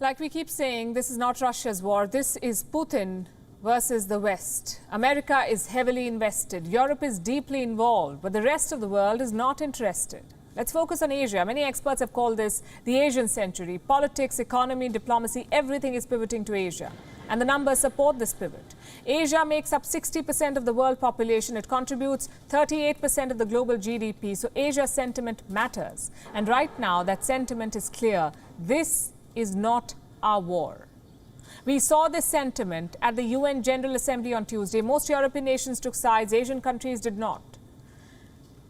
Like we keep saying, this is not Russia's war. This is Putin versus the West. America is heavily invested. Europe is deeply involved, but the rest of the world is not interested. Let's focus on Asia. Many experts have called this the Asian century. Politics, economy, diplomacy, everything is pivoting to Asia. And the numbers support this pivot. Asia makes up 60% of the world population. It contributes 38% of the global GDP. So Asia's sentiment matters. And right now, that sentiment is clear. This is not our war. We saw this sentiment at the UN General Assembly on Tuesday. Most European nations took sides. Asian countries did not.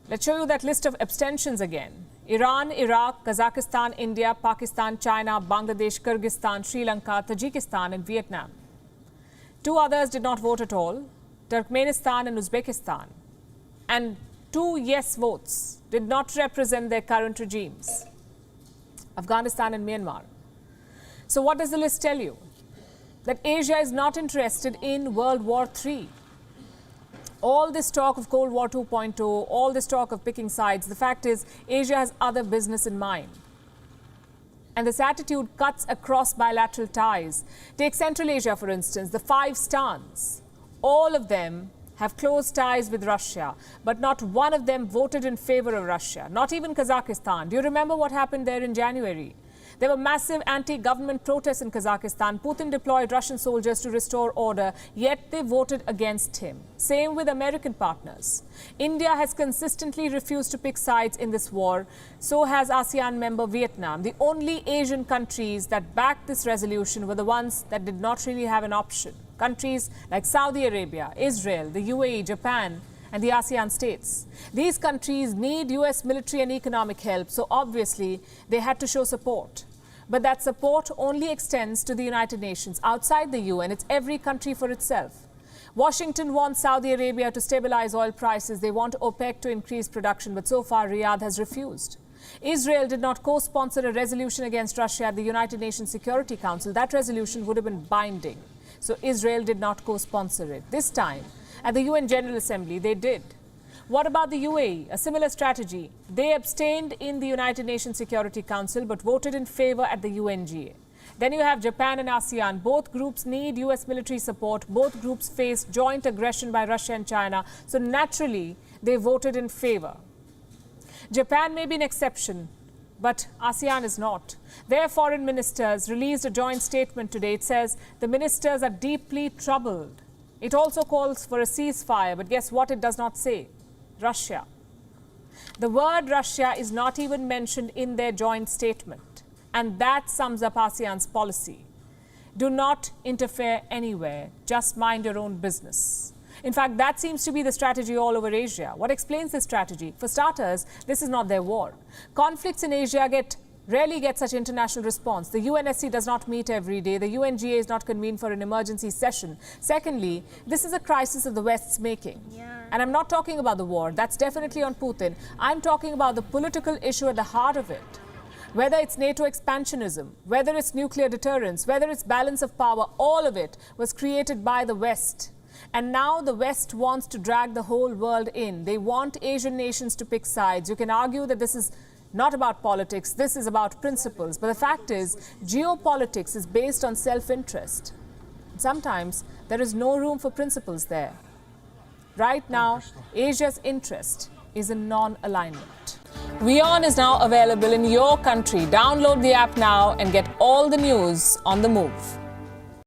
Let's show you that list of abstentions again. Iran, Iraq, Kazakhstan, India, Pakistan, China, Bangladesh, Kyrgyzstan, Sri Lanka, Tajikistan and Vietnam. Two others did not vote at all, Turkmenistan and Uzbekistan. And 2 yes votes did not represent their current regimes, Afghanistan and Myanmar. So what does the list tell you? That Asia is not interested in World War III. All this talk of Cold War 2.0, all this talk of picking sides, the fact is Asia has other business in mind. And this attitude cuts across bilateral ties. Take Central Asia, for instance, the 5 stans. All of them have close ties with Russia, but not one of them voted in favor of Russia, not even Kazakhstan. Do you remember what happened there in January? There were massive anti-government protests in Kazakhstan. Putin deployed Russian soldiers to restore order, yet they voted against him. Same with American partners. India has consistently refused to pick sides in this war. So has ASEAN member Vietnam. The only Asian countries that backed this resolution were the ones that did not really have an option. Countries like Saudi Arabia, Israel, the UAE, Japan, and the ASEAN states. These countries need US military and economic help, so obviously they had to show support. But that support only extends to the United Nations. Outside the UN, it's every country for itself. Washington wants Saudi Arabia to stabilize oil prices. They want OPEC to increase production, but so far Riyadh has refused. Israel did not co-sponsor a resolution against Russia at the United Nations Security Council. That resolution would have been binding. So Israel did not co-sponsor it. This time, at the UN General Assembly, they did. What about the UAE? A similar strategy. They abstained in the United Nations Security Council but voted in favor at the UNGA. Then you have Japan and ASEAN. Both groups need US military support. Both groups face joint aggression by Russia and China. So naturally, they voted in favor. Japan may be an exception, but ASEAN is not. Their foreign ministers released a joint statement today. It says the ministers are deeply troubled. It also calls for a ceasefire, but guess what it does not say? Russia. The word Russia is not even mentioned in their joint statement. And that sums up ASEAN's policy. Do not interfere anywhere. Just mind your own business. In fact, that seems to be the strategy all over Asia. What explains this strategy? For starters, this is not their war. Conflicts in Asia rarely get such international response. The UNSC does not meet every day. The UNGA is not convened for an emergency session. Secondly, this is a crisis of the West's making. And I'm not talking about the war. That's definitely on Putin. I'm talking about the political issue at the heart of it. Whether it's NATO expansionism, whether it's nuclear deterrence, whether it's balance of power, all of it was created by the West. And now the West wants to drag the whole world in. They want Asian nations to pick sides. You can argue that this is not about politics, this is about principles. But the fact is, geopolitics is based on self-interest. Sometimes there is no room for principles there. Right now, Asia's interest is in non-alignment. WION is now available in your country. Download the app now and get all the news on the move.